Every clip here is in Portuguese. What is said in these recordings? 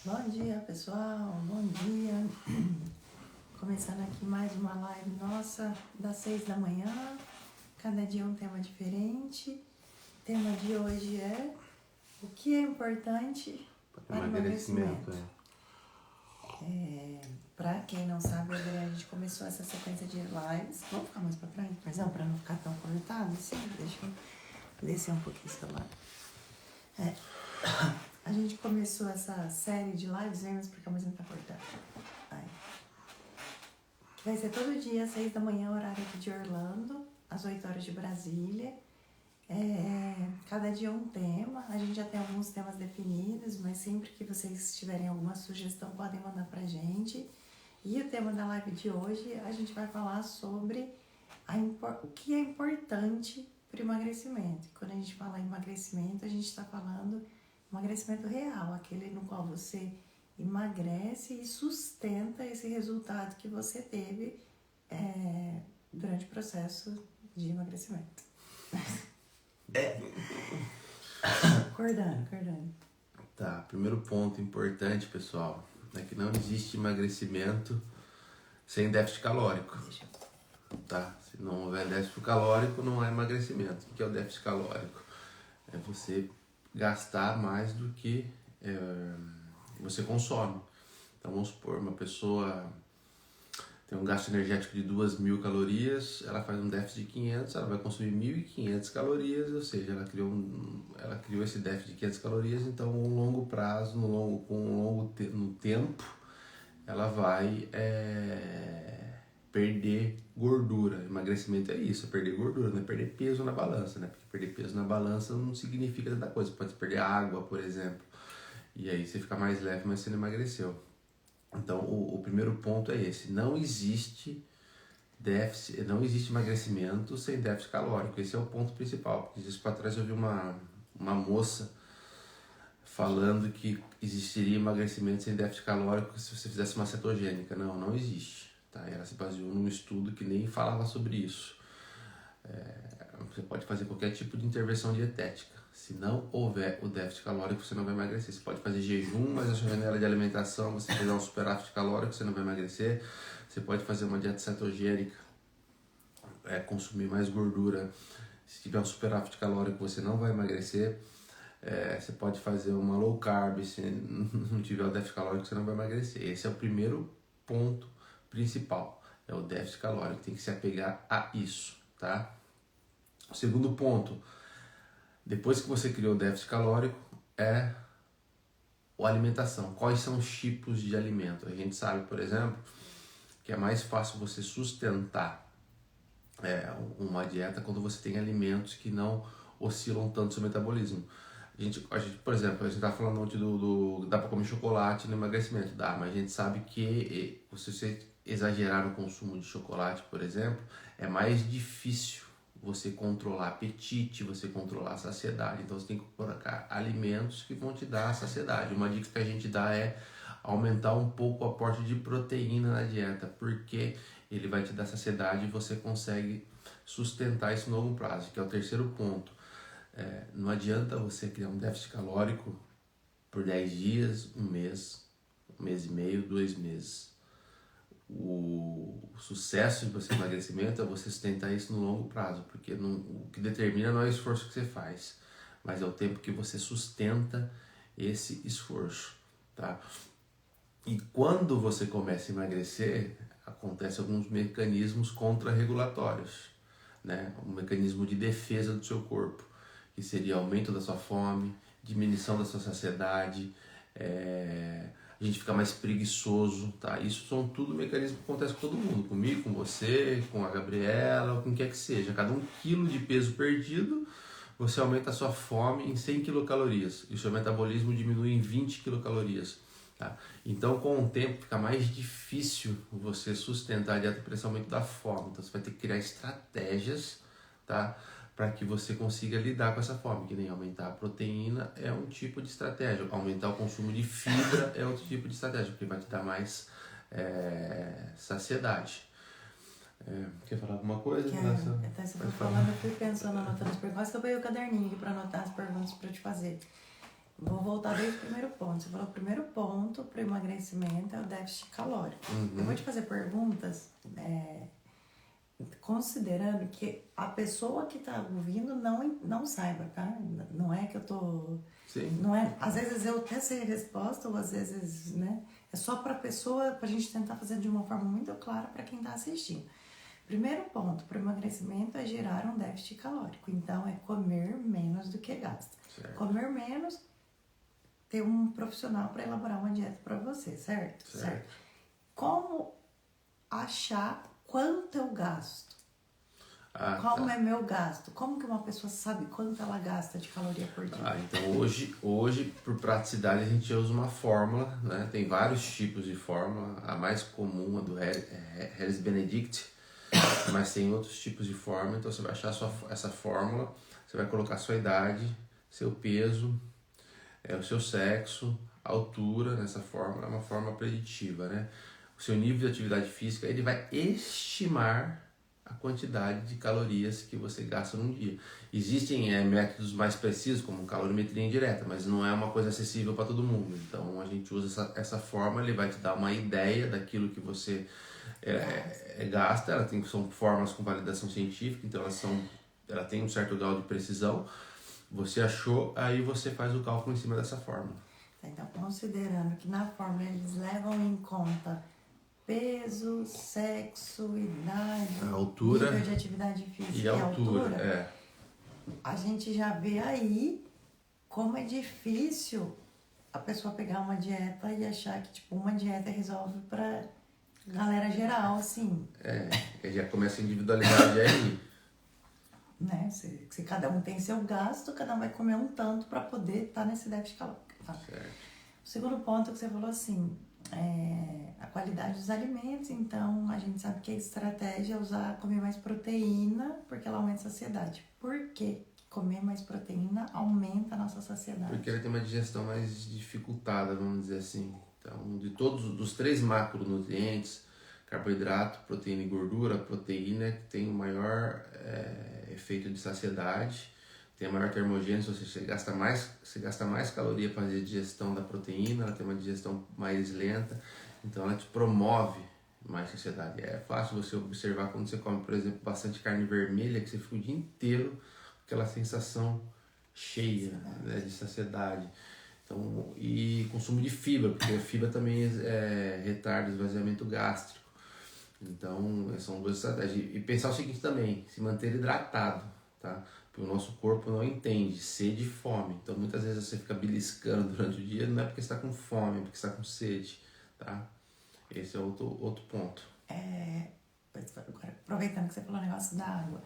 Bom dia, pessoal, bom dia. Começando aqui mais uma live nossa das 6 da manhã. Cada dia um tema diferente. O tema de hoje é o que é importante para o emagrecimento. Para quem não sabe, a gente começou essa sequência de lives. Vamos ficar mais para trás? Mas não, para não ficar tão conectado assim. Deixa eu descer um pouquinho o celular. A gente começou essa série de lives, vemos porque a música tá cortando. Aí. Vai ser todo dia, às 6 da manhã, horário aqui de Orlando, às 8 horas de Brasília. Cada dia um tema. A gente já tem alguns temas definidos, mas sempre que vocês tiverem alguma sugestão, podem mandar pra gente. E o tema da live de hoje, a gente vai falar sobre o que é importante para o emagrecimento. E quando a gente fala em emagrecimento, a gente está falando emagrecimento real, aquele no qual você emagrece e sustenta esse resultado que você teve durante o processo de emagrecimento. Acordando. Tá, primeiro ponto importante, pessoal, é que não existe emagrecimento sem déficit calórico. Tá? Se não houver déficit calórico, não há emagrecimento. O que é o déficit calórico? É você gastar mais do que você consome. Então vamos supor, uma pessoa tem um gasto energético de 2.000 calorias, ela faz um déficit de 500, ela vai consumir 1.500 calorias, ou seja, ela criou esse déficit de 500 calorias, então no longo prazo, no tempo, ela vai perder gordura. Emagrecimento é isso, é perder gordura, não é perder peso na balança, né? Porque perder peso na balança não significa tanta coisa, pode perder água, por exemplo, e aí você fica mais leve, mas você não emagreceu. Então, o primeiro ponto é esse: não existe emagrecimento sem déficit calórico. Esse é o ponto principal. Porque dias para trás eu vi uma moça falando que existiria emagrecimento sem déficit calórico se você fizesse uma cetogênica. Não existe. Tá? Ela se baseou num estudo que nem falava sobre isso. Você pode fazer qualquer tipo de intervenção dietética. Se não houver o déficit calórico, você não vai emagrecer. Você pode fazer jejum, mas a sua janela de alimentação, você fizer um superávit calórico, você não vai emagrecer. Você pode fazer uma dieta cetogênica, consumir mais gordura. Se tiver um superávit calórico, você não vai emagrecer. Você pode fazer uma low carb, se não tiver o déficit calórico, você não vai emagrecer. Esse é o primeiro ponto principal, é o déficit calórico. Tem que se apegar a isso, tá? O segundo ponto, depois que você criou o déficit calórico, é a alimentação. Quais são os tipos de alimento? A gente sabe, por exemplo, que é mais fácil você sustentar uma dieta quando você tem alimentos que não oscilam tanto o seu metabolismo. A gente, por exemplo, a gente está falando ontem dá para comer chocolate no emagrecimento, dá, mas a gente sabe que se você exagerar no consumo de chocolate, por exemplo, é mais difícil você controlar apetite, você controlar a saciedade. Então você tem que colocar alimentos que vão te dar a saciedade. Uma dica que a gente dá é aumentar um pouco o aporte de proteína na dieta, porque ele vai te dar saciedade e você consegue sustentar isso no longo prazo, que é o terceiro ponto. Não adianta você criar um déficit calórico por 10 dias, um mês e meio, 2 meses. O sucesso de você emagrecimento é você sustentar isso no longo prazo, porque o que determina não é o esforço que você faz, mas é o tempo que você sustenta esse esforço, tá? E quando você começa a emagrecer, acontecem alguns mecanismos contrarregulatórios, né? Um mecanismo de defesa do seu corpo, que seria aumento da sua fome, diminuição da sua saciedade, a gente fica mais preguiçoso, tá? Isso são tudo mecanismos que acontecem com todo mundo, comigo, com você, com a Gabriela, com quem quer que seja. Cada 1 quilo de peso perdido, você aumenta a sua fome em 100 quilocalorias e o seu metabolismo diminui em 20 quilocalorias. Tá? Então, com o tempo, fica mais difícil você sustentar a dieta por esse aumento da fome. Então, você vai ter que criar estratégias, tá? Para que você consiga lidar com essa fome, que nem aumentar a proteína é um tipo de estratégia, aumentar o consumo de fibra é outro tipo de estratégia, porque vai te dar mais saciedade. Quer falar alguma coisa? Até você foi falando, eu fui pensando, anotando as perguntas, que eu peguei o caderninho aqui para anotar as perguntas para te fazer. Vou voltar desde o primeiro ponto. Você falou o primeiro ponto para emagrecimento é o déficit calórico. Eu vou te fazer perguntas considerando que a pessoa que tá ouvindo não saiba, tá? Não é que eu tô... Sim. Não é, às vezes eu até sei a resposta, ou às vezes, né? É só pra pessoa, pra gente tentar fazer de uma forma muito clara para quem tá assistindo. Primeiro ponto para o emagrecimento é gerar um déficit calórico. Então, é comer menos do que gasta. Certo. Comer menos, ter um profissional para elaborar uma dieta para você, certo? Certo. Como achar quanto eu gasto? Como tá. é meu gasto? Como que uma pessoa sabe quanto ela gasta de caloria por dia? Então hoje, por praticidade, a gente usa uma fórmula, né? Tem vários tipos de fórmula. A mais comum é do Harris Benedict, mas tem outros tipos de fórmula. Então você vai achar essa fórmula, você vai colocar a sua idade, seu peso, o seu sexo, a altura nessa fórmula. É uma fórmula preditiva, né? O seu nível de atividade física, ele vai estimar a quantidade de calorias que você gasta num dia. Existem métodos mais precisos, como calorimetria indireta, mas não é uma coisa acessível para todo mundo. Então a gente usa essa forma, ele vai te dar uma ideia daquilo que você gasta. São fórmulas com validação científica, então ela tem um certo grau de precisão. Você achou, aí você faz o cálculo em cima dessa fórmula. Então, considerando que na fórmula eles levam em conta peso, sexo, idade, a altura, nível de atividade física e a altura, a gente já vê aí como é difícil a pessoa pegar uma dieta e achar que tipo uma dieta resolve pra galera geral, assim. Já começa a individualidade aí. Né? Se cada um tem seu gasto, cada um vai comer um tanto para poder estar nesse déficit calórico. Tá? Certo. O segundo ponto que você falou assim, a qualidade dos alimentos. Então, a gente sabe que a estratégia é comer mais proteína, porque ela aumenta a saciedade. Por que comer mais proteína aumenta a nossa saciedade? Porque ela tem uma digestão mais dificultada, vamos dizer assim. Então, dos 3 macronutrientes, carboidrato, proteína e gordura, a proteína que tem o maior efeito de saciedade, tem a maior termogênese, ou seja, você gasta mais caloria para fazer a digestão da proteína, ela tem uma digestão mais lenta, então ela te promove mais saciedade. É fácil você observar quando você come, por exemplo, bastante carne vermelha, que você fica o dia inteiro com aquela sensação cheia, né, de saciedade. Então, e consumo de fibra, porque a fibra também retarda o esvaziamento gástrico. Então, são 2 estratégias. E pensar o seguinte também, se manter hidratado, tá? Porque o nosso corpo não entende sede e fome. Então, muitas vezes você fica beliscando durante o dia, não é porque você está com fome, é porque você está com sede, tá? Esse é outro ponto. Agora, aproveitando que você falou o negócio da água.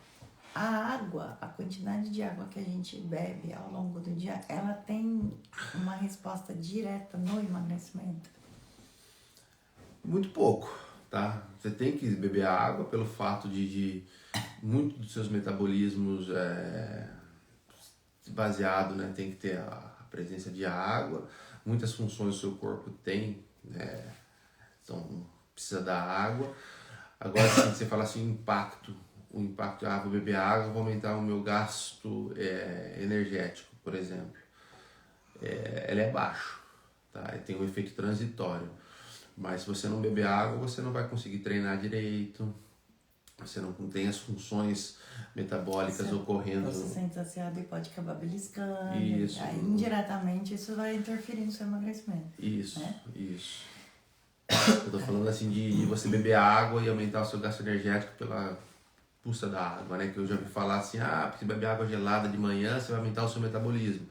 A água, a quantidade de água que a gente bebe ao longo do dia, ela tem uma resposta direta no emagrecimento? Muito pouco, tá? Você tem que beber água pelo fato de muito dos seus metabolismos baseado, né? Tem que ter a presença de água. Muitas funções do seu corpo tem, então precisa da água. Agora, se você fala assim, o impacto, vou beber água, vou aumentar o meu gasto energético, por exemplo. Ele é baixo, tá? Ele tem um efeito transitório. Mas se você não beber água, você não vai conseguir treinar direito, você não tem as funções metabólicas ocorrendo. Você se sente saciado e pode acabar beliscando. Isso. Aí, indiretamente, isso vai interferir no seu emagrecimento. Isso, né? isso. Eu tô falando assim de você beber água e aumentar o seu gasto energético pela pulsa da água, né? Que eu já ouvi falar assim, porque beber água gelada de manhã, você vai aumentar o seu metabolismo.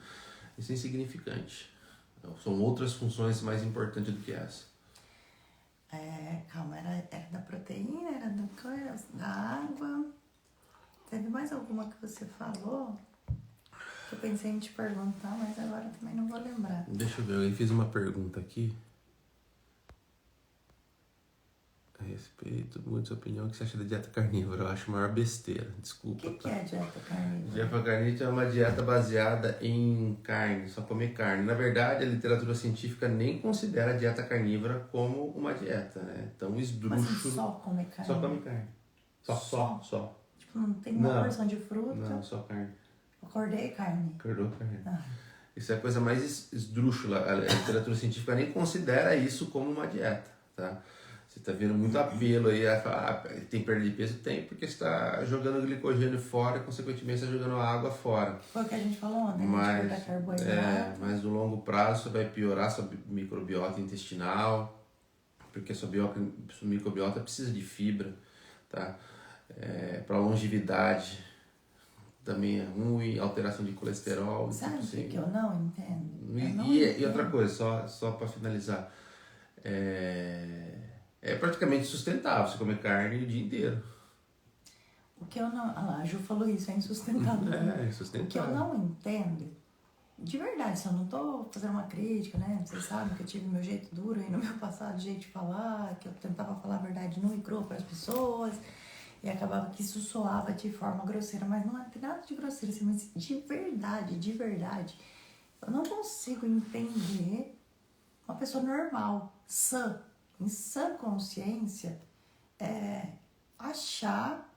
Isso é insignificante. Então, são outras funções mais importantes do que essa. Calma, era da proteína, era da água. Teve mais alguma que você falou? Que eu pensei em te perguntar, mas agora também não vou lembrar. Deixa eu ver, eu fiz uma pergunta aqui. A respeito, muita sua opinião, o que você acha da dieta carnívora? Eu acho a maior besteira, desculpa. O que é dieta carnívora? Dieta carnívora é uma dieta baseada em carne, só comer carne. Na verdade, a literatura científica nem considera a dieta carnívora como uma dieta, né? Então, esdrúxulo. Mas só comer carne? Só come carne. Só. Tipo, não tem uma porção de fruta? Não, só carne. Acordei carne. Acordou carne. Isso é a coisa mais esdrúxula. A literatura científica nem considera isso como uma dieta, tá? Você está vendo muito apelo aí a falar, tem perda de peso? Tem, porque você está jogando glicogênio fora e, consequentemente, está jogando água fora. Foi o que a gente falou ontem, a gente corta carboidrato. Mas no longo prazo você vai piorar sua microbiota intestinal, porque a sua microbiota precisa de fibra, tá? Para longevidade também é ruim, alteração de colesterol. Sabe o tipo assim. que eu não entendo? E outra coisa, só para finalizar, é praticamente sustentável você comer carne o dia inteiro. O que eu não... Ah lá, a Ju falou isso, é insustentável. É insustentável. O que eu não entendo, de verdade, se eu não tô fazendo uma crítica, né? Vocês sabem que eu tive meu jeito duro aí no meu passado, jeito de falar, que eu tentava falar a verdade nua e crua para as pessoas, e acabava que isso soava de forma grosseira, mas não tem nada de grosseiro, assim, mas de verdade, eu não consigo entender uma pessoa normal, sã, em sã consciência, achar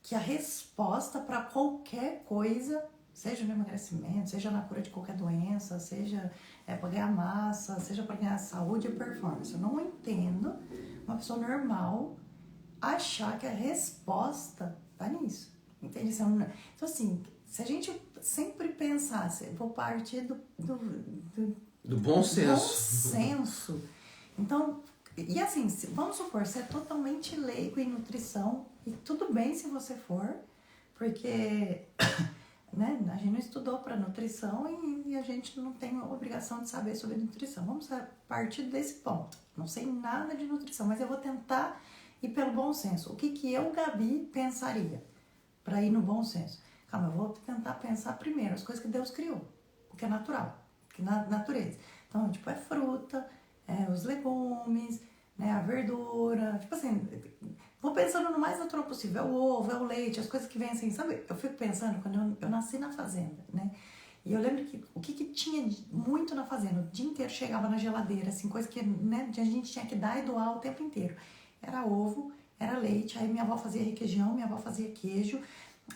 que a resposta para qualquer coisa, seja no emagrecimento, seja na cura de qualquer doença, seja para ganhar massa, seja para ganhar saúde e performance. Eu não entendo uma pessoa normal achar que a resposta tá nisso. Entende? Então, assim, se a gente sempre pensasse, vou partir do bom senso. Bom senso. Então, e assim, vamos supor, você é totalmente leigo em nutrição, e tudo bem se você for, porque né, a gente não estudou para nutrição e a gente não tem a obrigação de saber sobre nutrição. Vamos partir desse ponto. Não sei nada de nutrição, mas eu vou tentar ir pelo bom senso. O que eu, Gabi, pensaria para ir no bom senso? Calma, eu vou tentar pensar primeiro as coisas que Deus criou, o que é natural, o que é natureza. Então, tipo, é fruta, os legumes, né, a verdura, tipo assim, vou pensando no mais natural possível, é o ovo, é o leite, as coisas que vêm assim, sabe? Eu fico pensando, quando eu nasci na fazenda, né, e eu lembro que o que tinha muito na fazenda, o dia inteiro chegava na geladeira, assim, coisa que, né, a gente tinha que dar e doar o tempo inteiro. Era ovo, era leite, aí minha avó fazia requeijão, minha avó fazia queijo,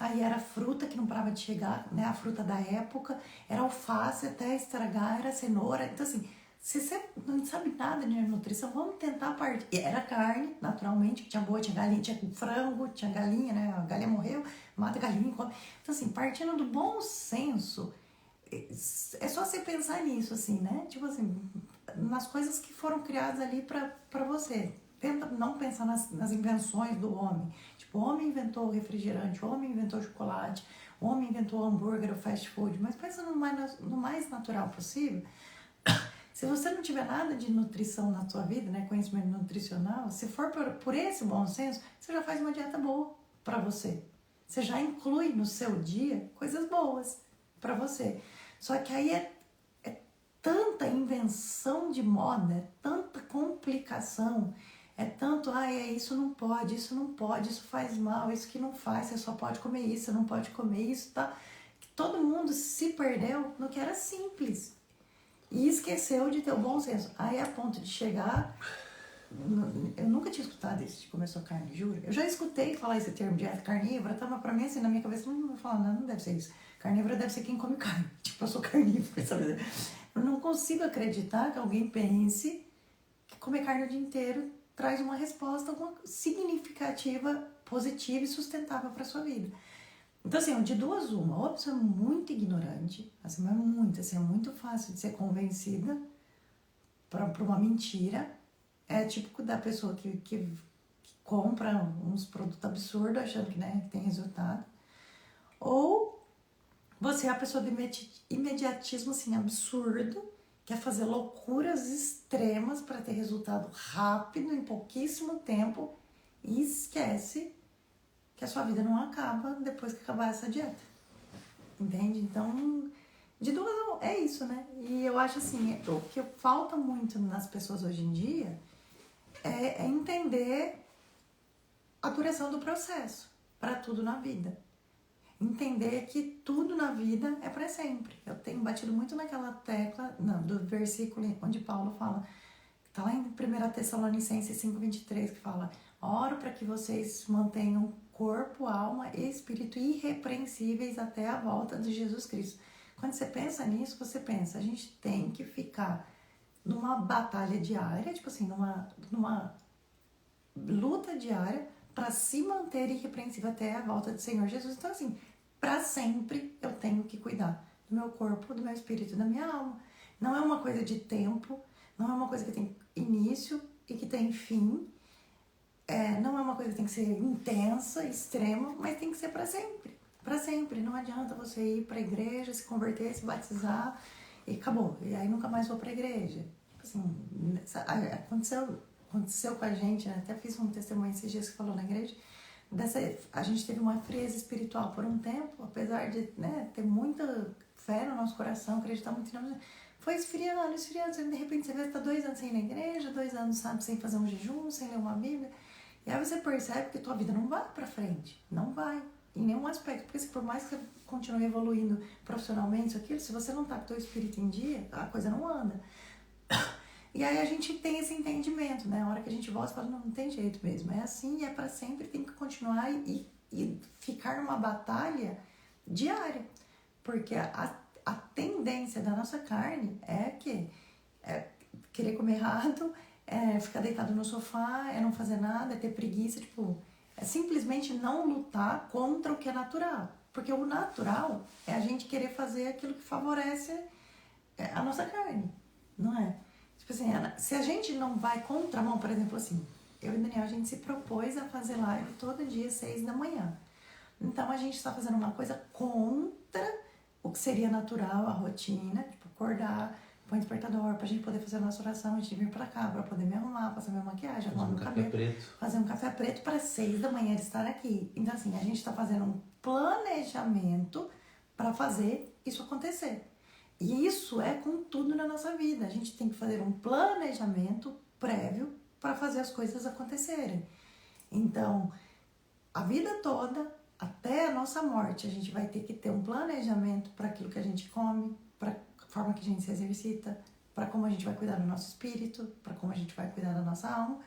aí era fruta que não parava de chegar, né, a fruta da época, era alface até estragar, era cenoura, então assim, se você não sabe nada de nutrição, vamos tentar partir. E era carne, naturalmente, que tinha boa, tinha galinha, tinha frango, tinha galinha, né? A galinha morreu, mata a galinha, come. Então, assim, partindo do bom senso, é só você pensar nisso, assim, né? Tipo assim, nas coisas que foram criadas ali pra você. Tenta não pensar nas invenções do homem. Tipo, o homem inventou o refrigerante, o homem inventou o chocolate, o homem inventou o hambúrguer, o fast food, mas pensa no mais natural possível. Se você não tiver nada de nutrição na sua vida, né, conhecimento nutricional, se for por esse bom senso, você já faz uma dieta boa para você. Você já inclui no seu dia coisas boas para você. Só que aí é tanta invenção de moda, é tanta complicação, é tanto, isso não pode, isso faz mal, isso que não faz, você só pode comer isso, você não pode comer isso, tá? Que todo mundo se perdeu no que era simples. E esqueceu de ter o bom senso. Aí, a ponto de chegar... Eu nunca tinha escutado isso de comer só carne, juro. Eu já escutei falar esse termo dieta carnívora, tá? Mas pra mim, assim, na minha cabeça, não vou falar, não deve ser isso. Carnívora deve ser quem come carne. Tipo, eu sou carnívora, sabe? Eu não consigo acreditar que alguém pense que comer carne o dia inteiro traz uma resposta significativa, positiva e sustentável pra sua vida. Então, assim, de duas uma, ou a pessoa é muito ignorante, assim, mas muito, assim, é muito fácil de ser convencida por uma mentira. É típico da pessoa que compra uns produtos absurdos achando que, né, que tem resultado. Ou você é a pessoa do imediatismo, assim, absurdo, quer fazer loucuras extremas para ter resultado rápido, em pouquíssimo tempo, e esquece que a sua vida não acaba depois que acabar essa dieta. Entende? Então, de duas, é isso, né? E eu acho assim, o que falta muito nas pessoas hoje em dia é entender a duração do processo para tudo na vida. Entender que tudo na vida é para sempre. Eu tenho batido muito naquela tecla, do versículo onde Paulo fala, tá lá em 1 Tessalonicenses 5:23, que fala: oro para que vocês mantenham corpo, alma e espírito irrepreensíveis até a volta de Jesus Cristo. Quando você pensa nisso, você pensa, a gente tem que ficar numa batalha diária, tipo assim, numa luta diária para se manter irrepreensível até a volta do Senhor Jesus. Então, assim, para sempre eu tenho que cuidar do meu corpo, do meu espírito, da minha alma. Não é uma coisa de tempo, não é uma coisa que tem início e que tem fim. Não é uma coisa que tem que ser intensa, extrema, mas tem que ser para sempre. Para sempre. Não adianta você ir para a igreja, se converter, se batizar e acabou. E aí nunca mais vou para a igreja. Tipo assim, aconteceu com a gente, né? Até fiz um testemunho esses dias que falou na igreja. A gente teve uma frieza espiritual por um tempo, apesar de, né, ter muita fé no nosso coração, acreditar muito em nós. Foi esfriando, de repente você vê que tá 2 anos sem ir na igreja, 2 anos, sabe, sem fazer um jejum, sem ler uma Bíblia. E aí você percebe que tua vida não vai pra frente. Não vai. Em nenhum aspecto. Porque se por mais que você continue evoluindo profissionalmente, isso, aquilo, se você não tá com o teu espírito em dia, a coisa não anda. E aí a gente tem esse entendimento, né? A hora que a gente volta, fala, não tem jeito mesmo. É assim, é pra sempre, tem que continuar e ficar numa batalha diária. Porque a tendência da nossa carne é querer comer errado, ficar deitado no sofá, não fazer nada, ter preguiça, tipo, é simplesmente não lutar contra o que é natural. Porque o natural é a gente querer fazer aquilo que favorece a nossa carne, não é? Tipo assim, se a gente não vai contramão, por exemplo, assim, eu e o Daniel, a gente se propôs a fazer live todo dia, 6 da manhã. Então a gente está fazendo uma coisa contra o que seria natural, a rotina, tipo, acordar, põe despertador pra gente poder fazer a nossa oração, a gente vir pra cá, pra poder me arrumar, fazer minha maquiagem, arrumar meu cabelo. Fazer um café preto para 6 da manhã estar aqui. Então, assim, a gente tá fazendo um planejamento para fazer isso acontecer. E isso é com tudo na nossa vida. A gente tem que fazer um planejamento prévio para fazer as coisas acontecerem. Então, a vida toda, até a nossa morte, a gente vai ter que ter um planejamento para aquilo que a gente come, para a forma que a gente se exercita, para como a gente vai cuidar do nosso espírito, para como a gente vai cuidar da nossa alma,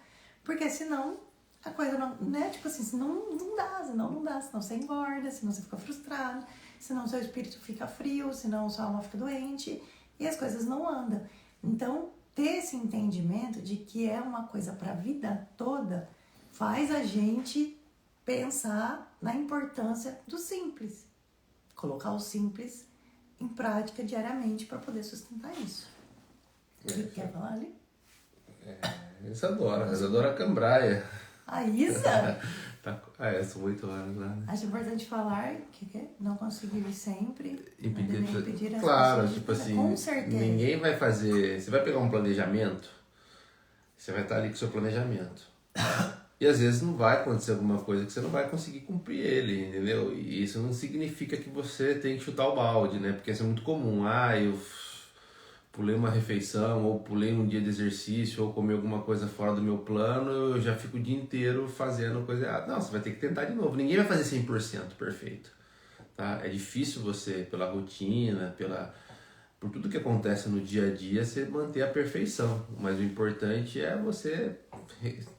porque senão a coisa não, né? Tipo assim, senão não dá, senão você engorda, senão você fica frustrado, senão seu espírito fica frio, senão sua alma fica doente e as coisas não andam. Então, ter esse entendimento de que é uma coisa para a vida toda faz a gente pensar na importância do simples. Colocar o simples em prática diariamente para poder sustentar isso. Você quer falar ali? Isadora Cambraia. A Isa? São 8 horas lá, né? Acho importante falar que não conseguir sempre impedir as claro, pessoas tipo assim, com certeza. Ninguém vai fazer. Você vai pegar um planejamento, você vai estar ali com o seu planejamento. E às vezes não vai acontecer alguma coisa que você não vai conseguir cumprir ele, entendeu? E isso não significa que você tem que chutar o balde, né? Porque isso é muito comum. Eu pulei uma refeição, ou pulei um dia de exercício, ou comi alguma coisa fora do meu plano, eu já fico o dia inteiro fazendo coisa errada. Não, você vai ter que tentar de novo. Ninguém vai fazer 100% perfeito. Tá? É difícil você, pela rotina, por tudo que acontece no dia a dia, você manter a perfeição. Mas o importante é você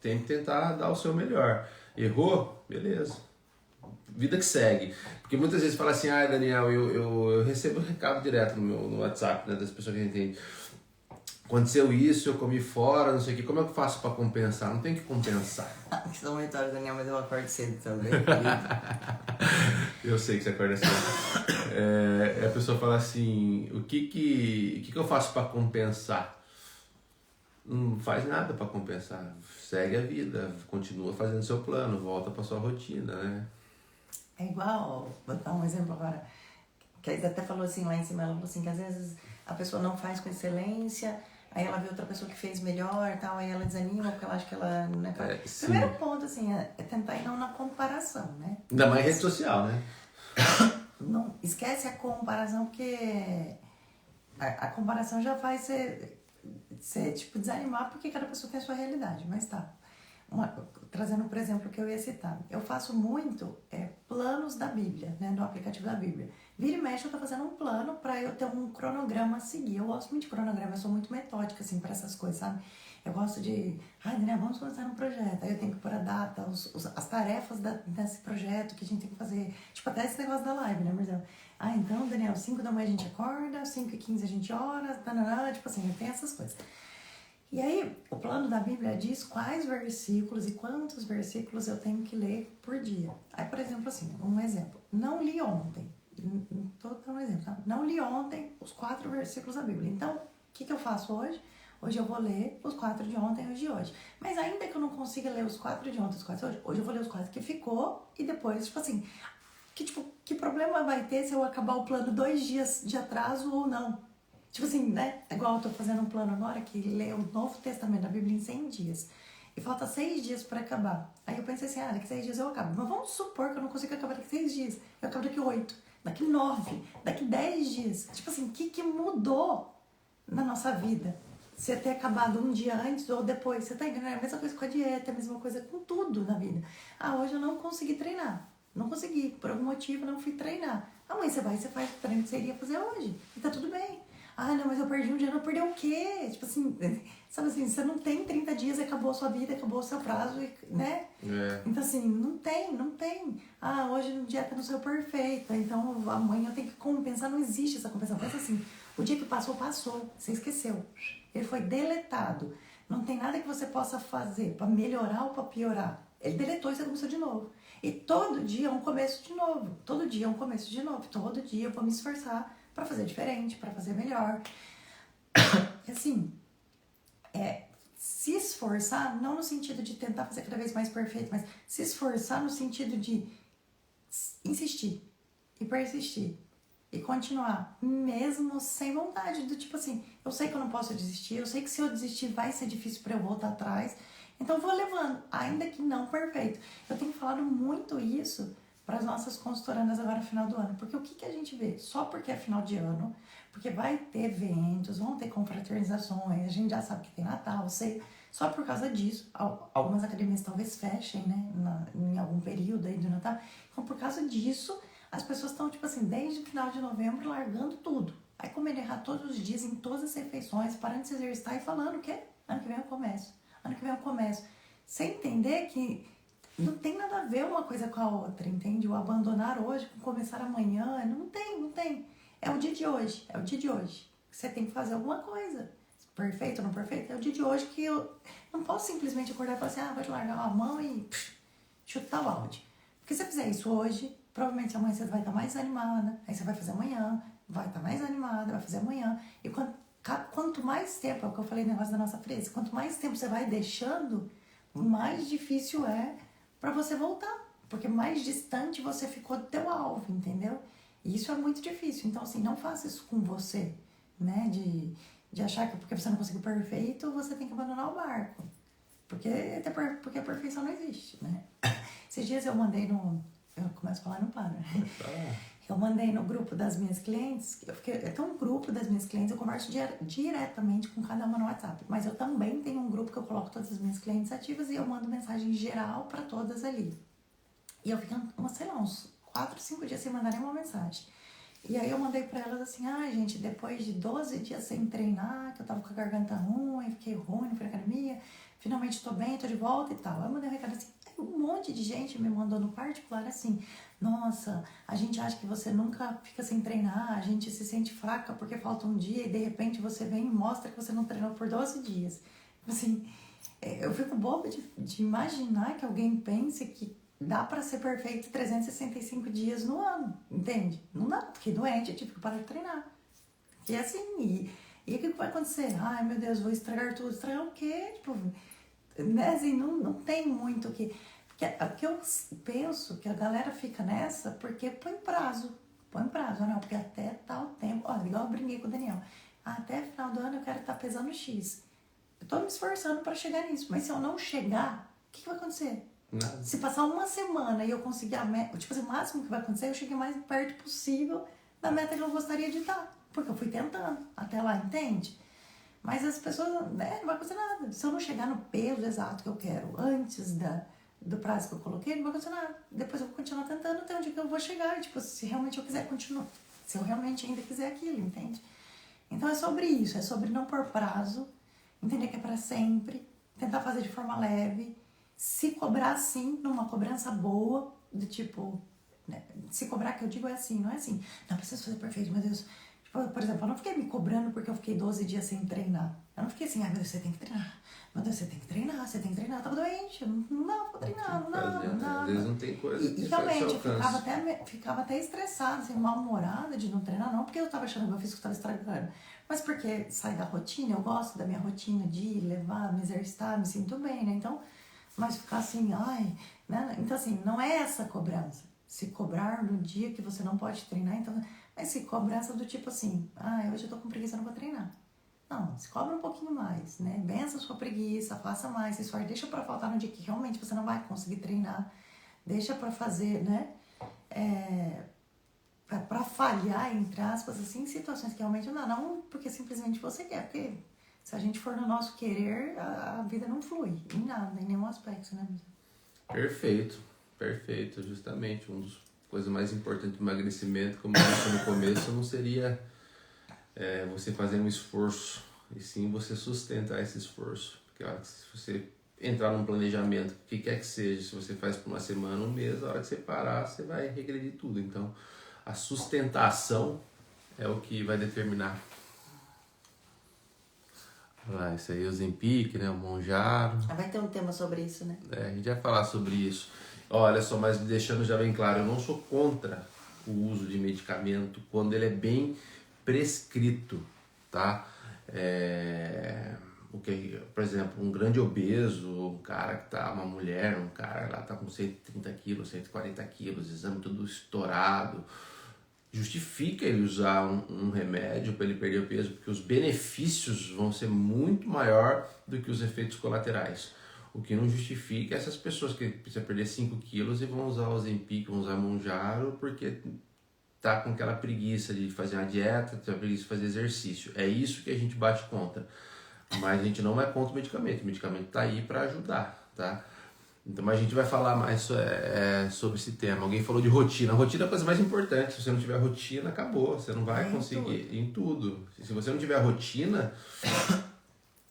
tentar dar o seu melhor. Errou? Beleza. Vida que segue. Porque muitas vezes fala assim, Daniel, eu recebo recado direto no WhatsApp, né, das pessoas que entendem. Aconteceu isso, eu comi fora, não sei o que, como é que eu faço pra compensar? Não tem que compensar. Isso é uma vitória, Daniel, mas eu acordo cedo também. Eu sei que você acorda cedo. A pessoa fala assim, o que eu faço pra compensar? Não faz nada pra compensar. Segue a vida, continua fazendo seu plano, volta pra sua rotina, né? É igual, vou dar um exemplo agora, que a Isa até falou assim lá em cima, ela falou assim, que às vezes a pessoa não faz com excelência, aí ela vê outra pessoa que fez melhor e tal, aí ela desanima porque ela acha que ela não é capaz. Primeiro ponto, assim, é tentar ir não na comparação, né? Ainda mais rede social, né? Não, esquece a comparação, porque a comparação já faz você tipo, desanimar, porque cada pessoa tem a sua realidade, mas tá. Trazendo por exemplo o que eu ia citar, eu faço muito planos da Bíblia, né, no aplicativo da Bíblia. Vira e mexe eu tô fazendo um plano para eu ter um cronograma a seguir. Eu gosto muito de cronograma, eu sou muito metódica assim para essas coisas, sabe? Eu gosto de, Daniel, vamos começar um projeto. Aí eu tenho que pôr a data, as tarefas desse projeto que a gente tem que fazer. Tipo, até esse negócio da live, né, Marcelo? Ah, então, Daniel, 5 da manhã a gente acorda, 5h15 a gente ora, tananã, tipo assim, tem essas coisas. E aí, o plano da Bíblia diz quais versículos e quantos versículos eu tenho que ler por dia. Aí, por exemplo, assim, um exemplo. Não li ontem. Tô dando um exemplo, tá? Não li ontem os 4 versículos da Bíblia. Então, o que eu faço hoje? Hoje eu vou ler os 4 de ontem e os de hoje. Mas ainda que eu não consiga ler os 4 de ontem e os 4 de hoje, hoje eu vou ler os 4 que ficou e depois, tipo assim, que problema vai ter se eu acabar o plano 2 dias de atraso ou não? Tipo assim, né? Igual eu tô fazendo um plano agora que lê o Novo Testamento da Bíblia em 100 dias. E falta 6 dias pra acabar. Aí eu pensei assim, daqui 6 dias eu acabo. Mas vamos supor que eu não consigo acabar daqui 6 dias. Eu acabo daqui 8, daqui 9, daqui 10 dias. Tipo assim, o que mudou na nossa vida? Você ter acabado um dia antes ou depois. Você tá entendendo? É a mesma coisa com a dieta, é a mesma coisa com tudo na vida. Hoje eu não consegui treinar. Não consegui, por algum motivo não fui treinar. Amanhã você vai e você faz o treino que você iria fazer hoje. E tá tudo bem. Não, mas eu perdi um dia, não perdeu o quê? Tipo assim, sabe assim, você não tem 30 dias, acabou a sua vida, acabou o seu prazo, né? Então assim, não tem. Hoje o dia não saiu perfeita, então amanhã eu tenho que compensar, não existe essa compensação. Pensa assim, o dia que passou, você esqueceu. Ele foi deletado. Não tem nada que você possa fazer pra melhorar ou pra piorar. Ele deletou e você começou de novo. E todo dia é um começo de novo. Todo dia é um começo de novo. Todo dia eu vou me esforçar pra fazer diferente, pra fazer melhor. E assim, se esforçar, não no sentido de tentar fazer cada vez mais perfeito, mas se esforçar no sentido de insistir e persistir e continuar, mesmo sem vontade, do tipo assim, eu sei que eu não posso desistir, eu sei que se eu desistir vai ser difícil pra eu voltar atrás, então eu vou levando, ainda que não perfeito. Eu tenho falado muito isso para as nossas consultorandas agora no final do ano, porque o que a gente vê? Só porque é final de ano, porque vai ter eventos, vão ter confraternizações, a gente já sabe que tem Natal, sei, só por causa disso, algumas academias talvez fechem, né, em algum período aí do Natal, então por causa disso, as pessoas estão, tipo assim, desde o final de novembro largando tudo. Aí comendo errado todos os dias, em todas as refeições, parando de se exercitar e falando que ano que vem eu começo. Ano que vem eu começo. Sem entender que não tem nada a ver uma coisa com a outra, entende? O abandonar hoje com começar amanhã, não tem. É o dia de hoje, Você tem que fazer alguma coisa. Perfeito ou não perfeito? É o dia de hoje que eu não posso simplesmente acordar e falar assim, vou te largar a mão e chutar o balde. Porque se você fizer isso hoje, provavelmente amanhã você vai estar mais animada, aí você vai fazer amanhã, vai estar mais animada, vai fazer amanhã. E quanto mais tempo, é o que eu falei no negócio da nossa frase, quanto mais tempo você vai deixando, mais difícil é pra você voltar. Porque mais distante você ficou do teu alvo, entendeu? E isso é muito difícil. Então, assim, não faça isso com você, né? De achar que porque você não conseguiu perfeito, você tem que abandonar o barco. Porque a perfeição não existe, né? Esses dias eu mandei eu começo a falar e não para. Eu mandei no grupo das minhas clientes, tem um grupo das minhas clientes, eu converso diretamente com cada uma no WhatsApp, mas eu também tenho um grupo que eu coloco todas as minhas clientes ativas e eu mando mensagem geral para todas ali. E eu fico, uns 4, 5 dias sem mandar nenhuma mensagem. E aí eu mandei pra elas assim, gente, depois de 12 dias sem treinar, que eu tava com a garganta ruim, fiquei ruim, não fui na academia, finalmente tô bem, tô de volta e tal. Aí eu mandei um recado assim, um monte de gente me mandou no particular assim, nossa, a gente acha que você nunca fica sem treinar, a gente se sente fraca porque falta um dia e de repente você vem e mostra que você não treinou por 12 dias. Assim, eu fico boba de imaginar que alguém pense que dá pra ser perfeito 365 dias no ano, entende? Não dá, fiquei doente, eu tive que parar de treinar. E assim, e o que vai acontecer? Ai, meu Deus, vou estragar tudo. Estragar o quê? Tipo, né, assim, não tem muito o que... Porque eu penso que a galera fica nessa porque põe prazo, não, porque até tal tempo... Olha, igual eu brinquei com o Daniel. Até final do ano eu quero estar pesando X. Eu tô me esforçando pra chegar nisso, mas se eu não chegar, o que vai acontecer? Nada. Se passar uma semana e eu conseguir a meta, tipo assim, o máximo que vai acontecer é eu cheguei mais perto possível da meta que eu gostaria de estar. Porque eu fui tentando até lá, entende? Mas as pessoas, né, não vai acontecer nada. Se eu não chegar no peso exato que eu quero antes do prazo que eu coloquei, não vai acontecer nada. Depois eu vou continuar tentando até onde que eu vou chegar. Tipo, se realmente eu quiser continuar. Se eu realmente ainda quiser aquilo, entende? Então é sobre isso, é sobre não pôr prazo, entender que é pra sempre, tentar fazer de forma leve, se cobrar sim, numa cobrança boa, do tipo, né? Se cobrar, que eu digo é assim, não é assim, não preciso fazer perfeito, meu Deus. Tipo, por exemplo, eu não fiquei me cobrando porque eu fiquei 12 dias sem treinar. Eu não fiquei assim, meu Deus, você tem que treinar. Meu Deus, você tem que treinar, você tem que treinar. Eu tava doente, eu não dava pra treinar, não dava, não Às dava. vezes não tem coisa E que realmente, eu alcança. ficava até estressada, assim, mal-humorada de não treinar, não porque eu tava achando que meu físico tava estragando, mas porque sai da rotina, eu gosto da minha rotina de ir, levar, me exercitar, me sinto bem, né? Então, mas ficar assim, ai, né? Então, assim, não é essa cobrança. Se cobrar no dia que você não pode treinar, então, mas se cobrança do tipo assim, hoje eu tô com preguiça, não vou treinar. Não, se cobra um pouquinho mais, né? Vença a sua preguiça, faça mais, se esforce, deixa pra faltar no dia que realmente você não vai conseguir treinar, deixa pra fazer, né? Pra falhar, entre aspas, assim, em situações que realmente não dá, não porque simplesmente você quer, porque se a gente for no nosso querer, a vida não flui em nada, em nenhum aspecto, né? Perfeito, perfeito. Justamente, uma das coisas mais importantes do emagrecimento, como eu disse no começo, não seria você fazer um esforço, e sim você sustentar esse esforço. Porque a hora que você entrar num planejamento, o que quer que seja, se você faz por uma semana, um mês, a hora que você parar, você vai regredir tudo. Então, a sustentação é o que vai determinar. Isso aí, o Ozempic, né, o Mounjaro. Vai ter um tema sobre isso, né? A gente vai falar sobre isso. Olha só, mas deixando já bem claro, eu não sou contra o uso de medicamento quando ele é bem prescrito, tá? Por exemplo, um grande obeso, um cara que tá, uma mulher, um cara lá tá com 130 quilos, 140 quilos, exame tudo estourado, justifica ele usar um remédio para ele perder o peso, porque os benefícios vão ser muito maior do que os efeitos colaterais. O que não justifica essas pessoas que precisam perder 5 quilos e vão usar o Ozempic, vão usar Mounjaro, porque tá com aquela preguiça de fazer uma dieta, tá preguiça de fazer exercício. É isso que a gente bate contra. Mas a gente não é contra o medicamento tá aí para ajudar, tá? Então a gente vai falar mais sobre esse tema. Alguém falou de rotina. A rotina é a coisa mais importante. Se você não tiver rotina, acabou. Você não vai conseguir em tudo. Se você não tiver rotina,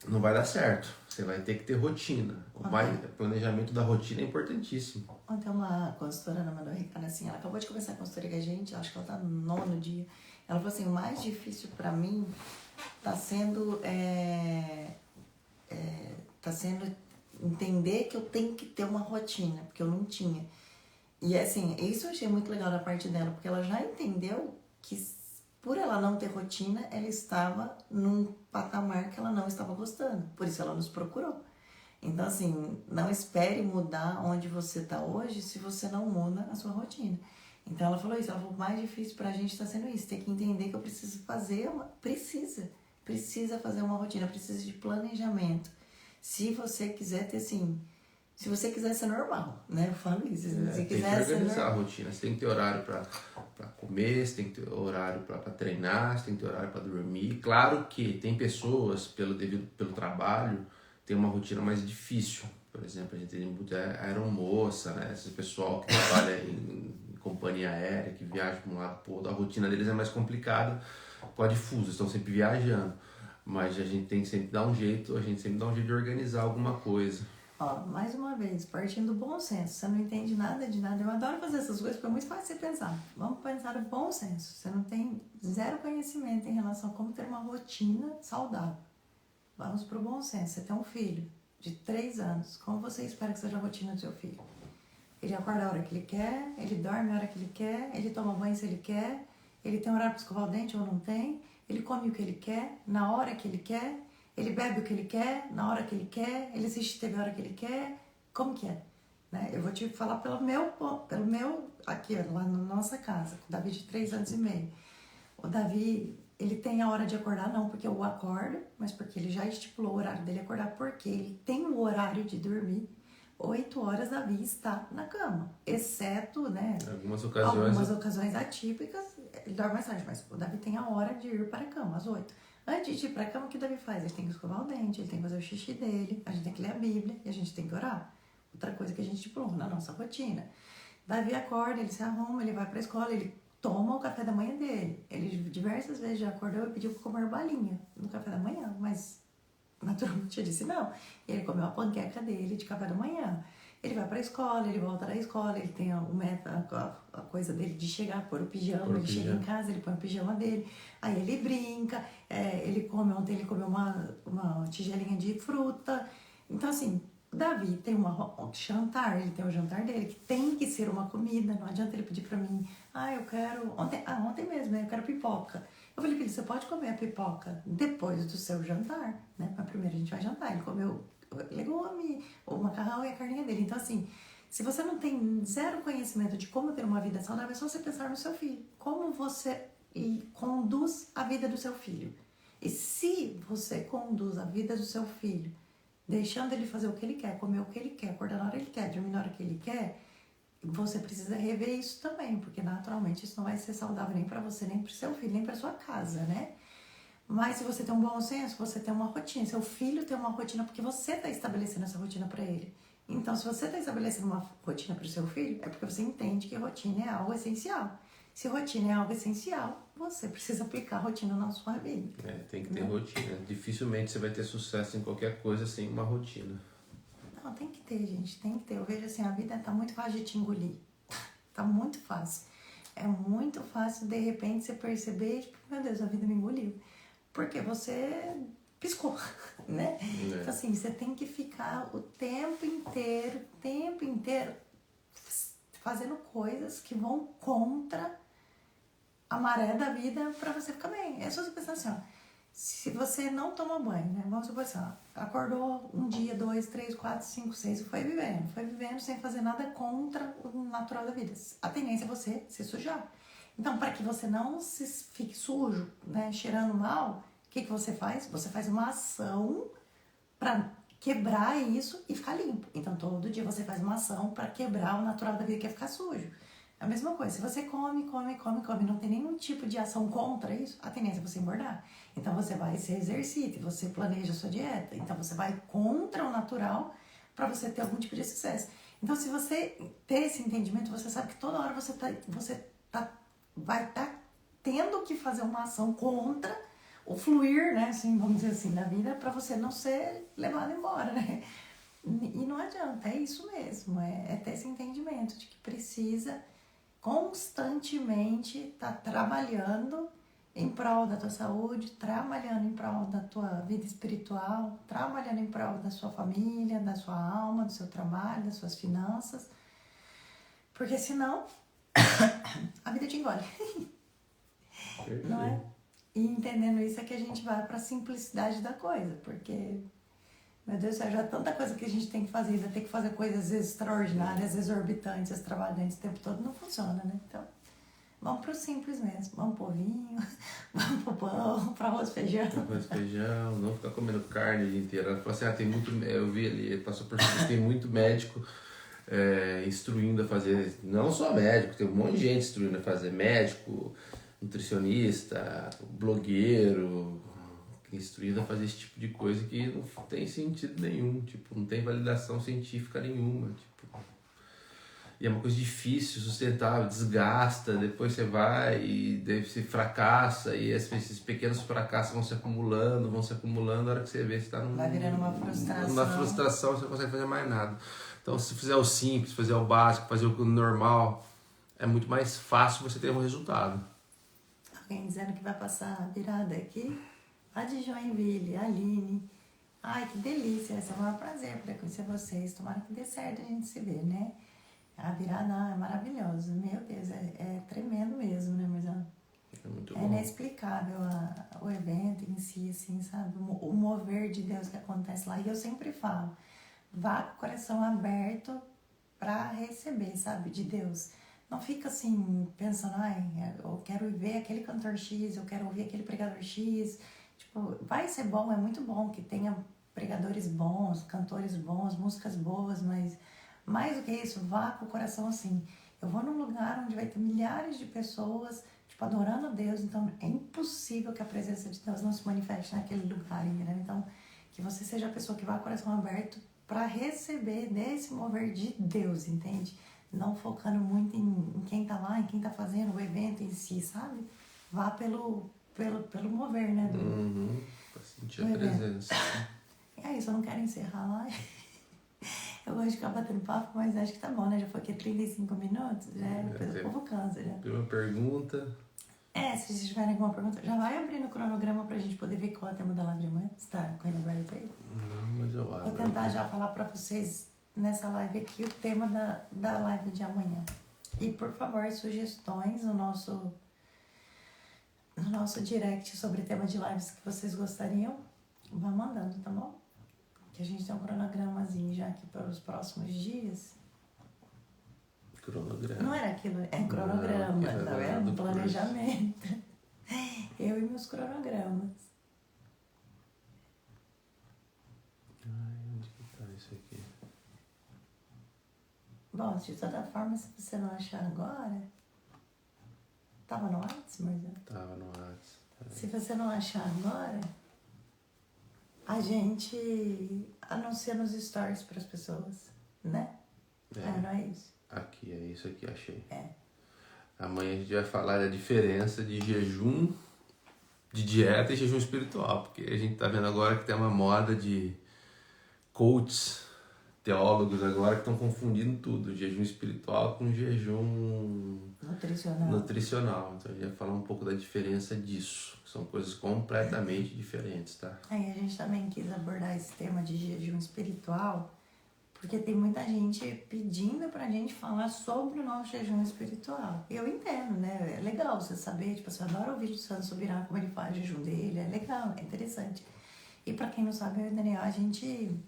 não vai dar certo. Você vai ter que ter rotina. O planejamento da rotina é importantíssimo. Ontem uma consultora ela mandou um recado assim, ela acabou de começar a consultoria com a gente, acho que ela tá no 9º dia. Ela falou assim, o mais difícil pra mim tá sendo entender que eu tenho que ter uma rotina, porque eu não tinha. E assim, isso eu achei muito legal da parte dela, porque ela já entendeu que por ela não ter rotina, ela estava num patamar que ela não estava gostando. Por isso ela nos procurou. Então assim, não espere mudar onde você está hoje se você não muda a sua rotina. Então ela falou isso, ela falou, o mais difícil pra gente está sendo isso, ter que entender que eu preciso fazer precisa fazer uma rotina, precisa de planejamento. Se você quiser ter assim, se você quiser ser normal, né? Eu falo isso. Se você quiser tem que organizar a rotina. Você tem que ter horário para comer, você tem que ter horário para treinar, você tem que ter horário para dormir. Claro que tem pessoas, pelo trabalho, tem uma rotina mais difícil. Por exemplo, a gente tem muita aeromoça, né? Esse pessoal que trabalha em companhia aérea, que viaja de um lado para o outro, a rotina deles é mais complicada, com a difusa, estão sempre viajando. Mas a gente tem que sempre dar um jeito, de organizar alguma coisa. Ó, mais uma vez, partindo do bom senso. Você não entende nada de nada. Eu adoro fazer essas coisas porque é muito fácil você pensar. Vamos pensar no bom senso. Você não tem zero conhecimento em relação a como ter uma rotina saudável. Vamos pro bom senso. Você tem um filho de 3 anos. Como você espera que seja a rotina do seu filho? Ele acorda a hora que ele quer, ele dorme a hora que ele quer, ele toma banho se ele quer, ele tem horário para escovar o dente ou não tem, ele come o que ele quer, na hora que ele quer, ele bebe o que ele quer, na hora que ele quer, ele assiste TV a hora que ele quer, como que é? Né? Eu vou te falar pelo meu aqui lá na nossa casa, com o Davi de 3 anos e meio. O Davi, ele tem a hora de acordar, não porque eu acordo, mas porque ele já estipulou o horário dele acordar, porque ele tem o horário de dormir. 8 horas Davi está na cama, exceto, né, algumas ocasiões atípicas, ele dorme mais tarde, mas o Davi tem a hora de ir para a cama, às 8. Antes de ir para a cama, o que o Davi faz? Ele tem que escovar o dente, ele tem que fazer o xixi dele, a gente tem que ler a Bíblia e a gente tem que orar. Outra coisa que a gente estipulou na nossa rotina. Davi acorda, ele se arruma, ele vai para a escola, ele toma o café da manhã dele. Ele diversas vezes já acordou e pediu para comer balinha no café da manhã, mas naturalmente eu disse não. E ele comeu a panqueca dele de café da manhã. Ele vai pra escola, ele volta da escola, ele tem a coisa dele de chegar, pôr o pijama, Pôr o ele chega pijama. em casa, ele põe o pijama dele, aí ele brinca, ontem ele comeu uma tigelinha de fruta. Então, assim, Davi tem um jantar, ele tem o jantar dele, que tem que ser uma comida, não adianta ele pedir pra mim, eu quero, ontem mesmo, eu quero pipoca. Eu falei, filho, você pode comer a pipoca depois do seu jantar, né? Mas primeiro a gente vai jantar. Ele comeu legume, o macarrão e a carninha dele. Então, assim, se você não tem zero conhecimento de como ter uma vida saudável, é só você pensar no seu filho. Como você conduz a vida do seu filho. E se você conduz a vida do seu filho, deixando ele fazer o que ele quer, comer o que ele quer, acordar na hora que ele quer, dormir na hora que ele quer, você precisa rever isso também, porque naturalmente isso não vai ser saudável nem para você, nem para o seu filho, nem para sua casa, né? Mas se você tem um bom senso, você tem uma rotina. Seu filho tem uma rotina porque você está estabelecendo essa rotina para ele. Então, se você está estabelecendo uma rotina para o seu filho, é porque você entende que rotina é algo essencial. Se rotina é algo essencial, você precisa aplicar a rotina na sua vida. Tem que ter rotina. Dificilmente você vai ter sucesso em qualquer coisa sem uma rotina. Não, tem que ter, gente, tem que ter. Eu vejo assim, a vida tá muito fácil de te engolir. Tá muito fácil. É muito fácil, de repente, você perceber, tipo, meu Deus, a vida me engoliu. Porque você piscou, né? Então, assim, você tem que ficar o tempo inteiro, fazendo coisas que vão contra a maré da vida pra você ficar bem. É só você pensar assim, ó. Se você não toma banho, né? Vamos supor assim, ó, acordou um dia, 2, 3, 4, 5, 6 e foi vivendo sem fazer nada contra o natural da vida. A tendência é você se sujar. Então, para que você não fique sujo, né, cheirando mal, o que você faz? Você faz uma ação para quebrar isso e ficar limpo. Então, todo dia você faz uma ação para quebrar o natural da vida, que é ficar sujo. É a mesma coisa, se você come, não tem nenhum tipo de ação contra isso, a tendência é você engordar. Então você vai se exercita, você planeja a sua dieta, então você vai contra o natural para você ter algum tipo de sucesso. Então, se você ter esse entendimento, você sabe que toda hora vai estar tendo que fazer uma ação contra o fluir, né, assim, vamos dizer assim, da vida, para você não ser levado embora, né? E não adianta, é isso mesmo, é ter esse entendimento de que precisa constantemente estar trabalhando em prol da tua saúde, trabalhando em prol da tua vida espiritual, trabalhando em prol da sua família, da sua alma, do seu trabalho, das suas finanças, porque senão a vida te engole. Não é? E entendendo isso é que a gente vai para a simplicidade da coisa, porque, meu Deus do céu, já tanta coisa que a gente tem que fazer, ainda tem que fazer coisas extraordinárias, exorbitantes, extravagantes o tempo todo, não funciona, né? Então, vamos pro simples mesmo, vamos pro vinho, vamos pro pão, pro arroz, feijão. Arroz, feijão, não ficar comendo carne o dia inteiro. Ela falou assim, tem muito, eu vi ali, ele passou por cima, tem muito médico instruindo a fazer, não só médico, tem um monte de gente instruindo a fazer, médico, nutricionista, blogueiro, instruído a fazer esse tipo de coisa que não tem sentido nenhum, tipo, não tem validação científica nenhuma, tipo. E é uma coisa difícil, sustentável, desgasta, depois você vai e daí você fracassa, e esses pequenos fracassos vão se acumulando, a hora que você vê, você tá vai virando uma frustração. Uma frustração, você não consegue fazer mais nada. Então, se fizer o simples, fazer o básico, fazer o normal, é muito mais fácil você ter um resultado. Alguém dizendo que vai passar a virada aqui, lá de Joinville, Aline. Ai, que delícia, é um maior prazer poder conhecer vocês. Tomara que dê certo a gente se ver, né? A virada é maravilhosa, meu Deus, é tremendo mesmo, né, mas é muito bom. É inexplicável o evento em si, assim, sabe? O mover de Deus que acontece lá. E eu sempre falo, vá com o coração aberto para receber, sabe, de Deus. Não fica assim, pensando, eu quero ver aquele cantor X, eu quero ouvir aquele pregador X. Tipo, vai ser bom, é muito bom que tenha pregadores bons, cantores bons, músicas boas, mas mais do que isso, vá com o coração assim. Eu vou num lugar onde vai ter milhares de pessoas, tipo, adorando a Deus, então é impossível que a presença de Deus não se manifeste naquele lugar, entendeu? Então, que você seja a pessoa que vá com o coração aberto para receber desse mover de Deus, entende? Não focando muito em quem tá lá, em quem tá fazendo o evento em si, sabe? Vá pelo mover, né? Pra sentir a presença. É isso, eu não quero encerrar lá. Eu gosto de ficar batendo papo, mas acho que tá bom, né? Já foi aqui 35 minutos, depois o povo cansa já. Tem uma pergunta. Se vocês tiverem alguma pergunta, já vai abrindo o cronograma pra gente poder ver qual é o tema da live de amanhã. Você tá com ele aberto aí? Não, mas eu abro. Vou tentar já falar pra vocês nessa live aqui o tema da live de amanhã. E, por favor, sugestões no nosso direct sobre tema de lives que vocês gostariam, vá mandando, tá bom? Que a gente tem um cronogramazinho já aqui para os próximos dias. Cronograma. Não era aquilo, é cronograma, Não, tá vendo? Planejamento. Eu e meus cronogramas. Ai, onde que tá isso aqui? Bom, de toda forma, se você não achar agora... Tava no WhatsApp, Marcelo? Tava no WhatsApp. Se você não achar agora, a gente anuncia nos stories para as pessoas, né? Não é isso? Aqui, é isso aqui, achei. É. Amanhã a gente vai falar da diferença de jejum, de dieta e jejum espiritual, porque a gente tá vendo agora que tem uma moda de coaches, teólogos agora que estão confundindo tudo, jejum espiritual com jejum nutricional. Então a gente vai falar um pouco da diferença disso. São coisas completamente diferentes, tá? Aí a gente também quis abordar esse tema de jejum espiritual, porque tem muita gente pedindo pra gente falar sobre o nosso jejum espiritual. Eu entendo, né? É legal você saber, tipo, você adora ouvir o Santo Subirá, como ele faz o jejum dele, é legal, é interessante. E pra quem não sabe, eu e o Daniel, a gente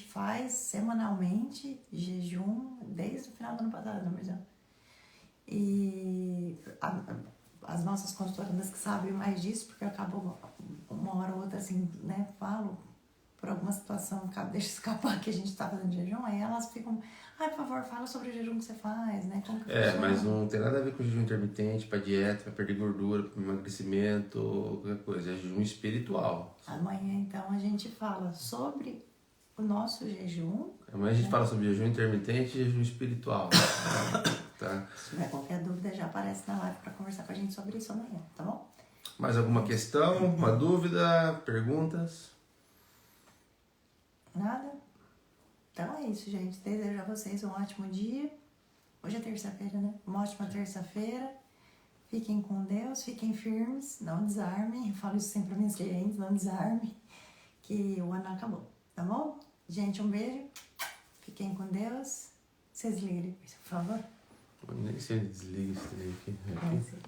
faz semanalmente jejum desde o final do ano passado, não é? E as nossas consultoras que sabem mais disso, porque eu acabo uma hora ou outra assim, né, falo por alguma situação, deixa escapar que a gente tá fazendo jejum, aí elas ficam, por favor, fala sobre o jejum que você faz, né? Como que funciona? Mas não tem nada a ver com jejum intermitente, pra dieta, pra perder gordura, pra emagrecimento, qualquer coisa. É jejum espiritual. Amanhã, então, a gente fala sobre o nosso jejum. Amanhã a gente fala sobre jejum intermitente e jejum espiritual. Tá? Se tiver qualquer dúvida, já aparece na live pra conversar com a gente sobre isso amanhã, tá bom? Mais alguma questão, uma dúvida, perguntas? Nada? Então é isso, gente. Desejo a vocês um ótimo dia. Hoje é terça-feira, né? Uma ótima terça-feira. Fiquem com Deus, fiquem firmes, não desarmem. Eu falo isso sempre para minhas clientes, não desarmem, que o ano acabou, tá bom? Gente, um beijo. Fiquem com Deus. Vocês liguem, por favor. Eu nem sei onde desliga esse trem aqui. Vai ser.